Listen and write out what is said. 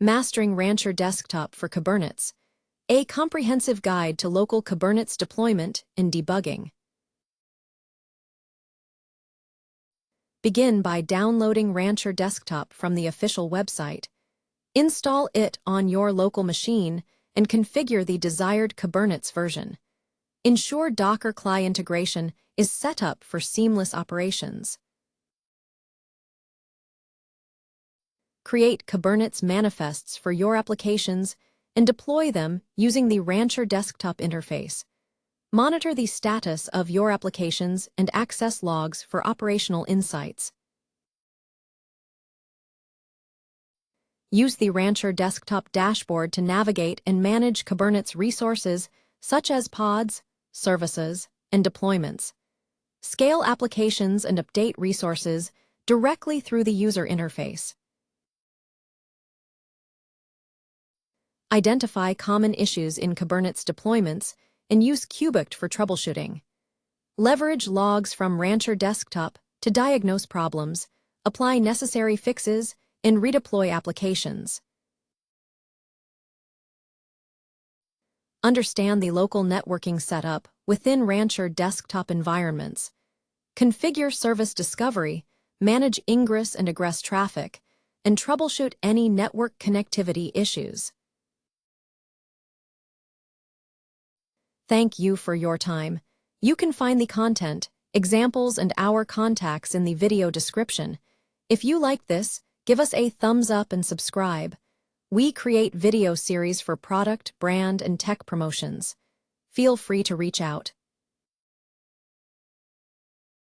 Mastering Rancher Desktop for Kubernetes, a comprehensive guide to local Kubernetes deployment and debugging. Begin by downloading Rancher Desktop from the official website. Install it on your local machine and configure the desired Kubernetes version. Ensure Docker CLI integration is set up for seamless operations. Create Kubernetes manifests for your applications and deploy them using the Rancher Desktop interface. Monitor the status of your applications and access logs for operational insights. Use the Rancher Desktop dashboard to navigate and manage Kubernetes resources such as pods, services, and deployments. Scale applications and update resources directly through the user interface. Identify common issues in Kubernetes deployments and use Kubect for troubleshooting. Leverage logs from Rancher Desktop to diagnose problems, apply necessary fixes, and redeploy applications. Understand the local networking setup within Rancher Desktop environments. Configure service discovery, manage ingress and egress traffic, and troubleshoot any network connectivity issues. Thank you for your time. You can find the content, examples, and our contacts in the video description. If you like this, give us a thumbs up and subscribe. We create video series for product, brand, and tech promotions. Feel free to reach out.